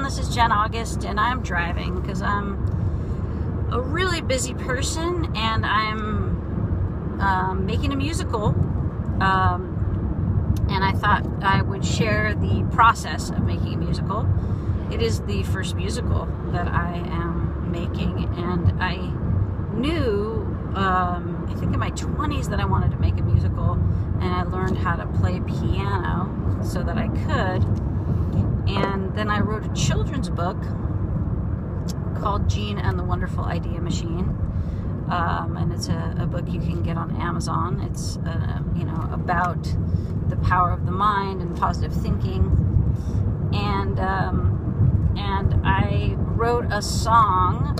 This is Jen August, and I'm driving because I'm a really busy person, and I'm making a musical, and I thought I would share the process of making a musical. It is the first musical that I am making, and I knew, I think in my 20s, that I wanted to make a musical, and I learned how to play piano so that I could. And then I wrote a children's book called Gene and the Wonderful Idea Machine, and it's a book you can get on Amazon. It's about the power of the mind and positive thinking, and I wrote a song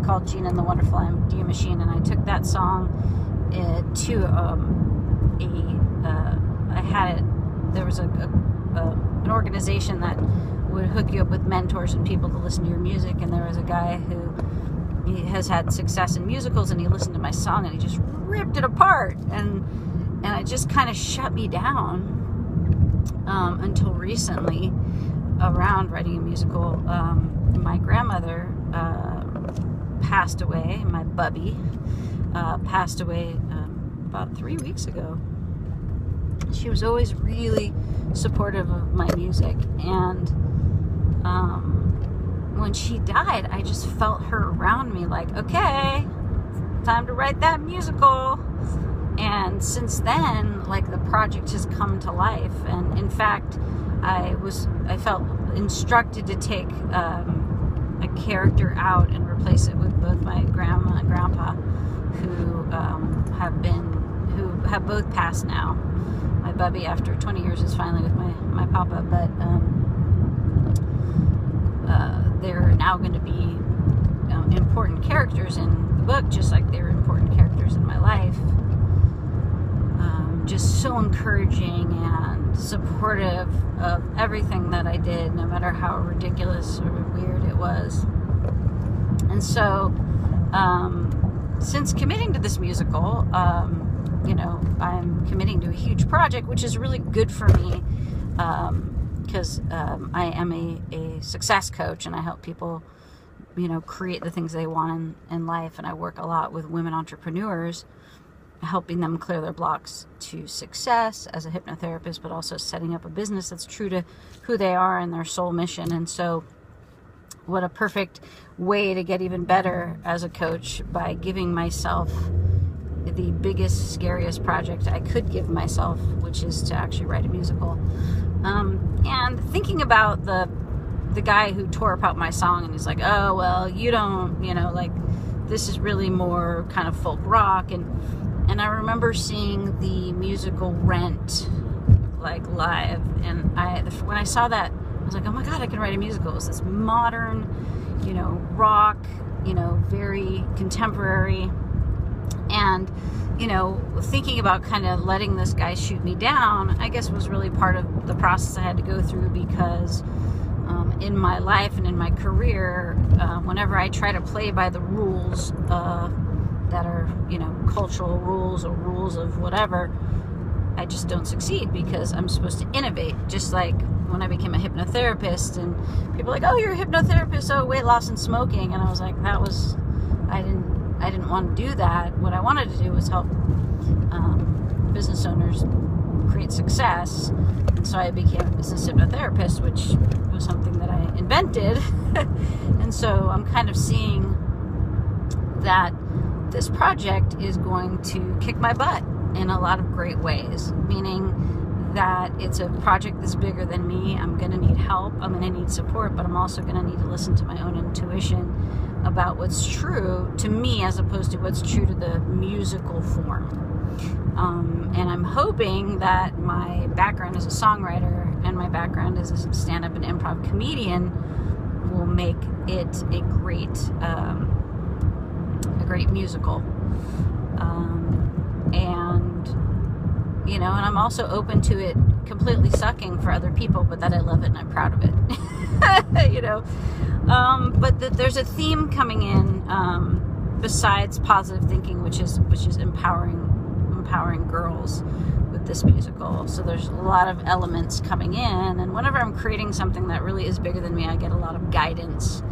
called Gene and the Wonderful Idea Machine, and I took that song to there was an organization that would hook you up with mentors and people to listen to your music, and there was a guy who has had success in musicals, and he listened to my song and he just ripped it apart, and it just kind of shut me down until recently around writing a musical. My grandmother passed away. My Bubbie passed away about 3 weeks ago. She was always really supportive of my music, and when she died, I just felt her around me, like, okay, time to write that musical. And since then, like, the project has come to life, and in fact, I felt instructed to take a character out and replace it with both my grandma and grandpa, who have both passed now. My Bubbie, after 20 years, is finally with my papa, but they're now going to be important characters in the book, just like they were important characters in my life. Just so encouraging and supportive of everything that I did, no matter how ridiculous or weird it was. And so, since committing to this musical, I'm committing to a huge project, which is really good for me, because I am a success coach, and I help people, create the things they want in life, and I work a lot with women entrepreneurs, helping them clear their blocks to success as a hypnotherapist, but also setting up a business that's true to who they are and their soul mission. And so what a perfect way to get even better as a coach, by giving myself the biggest, scariest project I could give myself, which is to actually write a musical. And thinking about the guy who tore apart my song, and he's like, oh, well, you don't, this is really more kind of folk rock. And I remember seeing the musical Rent, like, live, and when I saw that, I was like, oh my God, I can write a musical. It's this modern, rock, very contemporary. And, thinking about kind of letting this guy shoot me down, I guess, was really part of the process I had to go through, because in my life and in my career, whenever I try to play by the rules that are, cultural rules or rules of whatever, I just don't succeed, because I'm supposed to innovate. Just like when I became a hypnotherapist, and people are like, oh, you're a hypnotherapist, oh, weight loss and smoking. And I was like, I didn't want to do that. What I wanted to do was help business owners create success. And so I became a business hypnotherapist, which was something that I invented. And so I'm kind of seeing that this project is going to kick my butt in a lot of great ways, meaning that it's a project that's bigger than me. I'm going to need help. I'm going to need support, but I'm also going to need to listen to my own intuition about what's true to me, as opposed to what's true to the musical form. And I'm hoping that my background as a songwriter and my background as a stand-up and improv comedian will make it a great musical. And I'm also open to it completely sucking for other people, but that I love it and I'm proud of it. But there's a theme coming in, besides positive thinking, which is empowering girls with this musical. So there's a lot of elements coming in, and whenever I'm creating something that really is bigger than me, I get a lot of guidance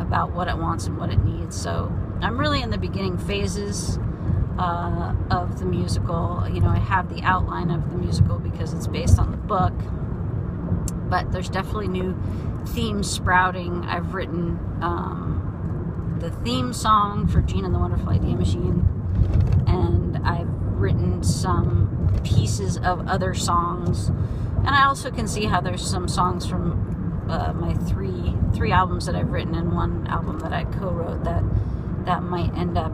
about what it wants and what it needs. So I'm really in the beginning phases of the musical. You know, I have the outline of the musical because it's based on the book, but there's definitely new themes sprouting. I've written the theme song for Gene and the Wonderful Idea Machine, and I've written some pieces of other songs, and I also can see how there's some songs from my three albums that I've written and one album that I co-wrote that might end up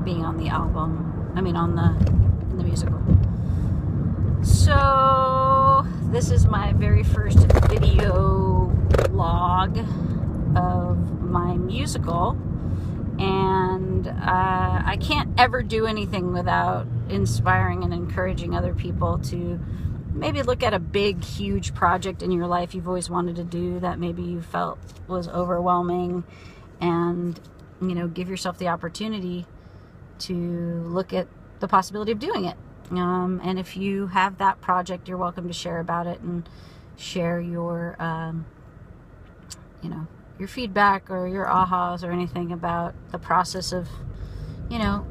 being on the album, in the musical. So this is my very first video log of my musical, and I can't ever do anything without inspiring and encouraging other people to maybe look at a big, huge project in your life you've always wanted to do that maybe you felt was overwhelming, and, you know, give yourself the opportunity to look at the possibility of doing it. And if you have that project, you're welcome to share about it and share your, your feedback or your ahas or anything about the process of, you know,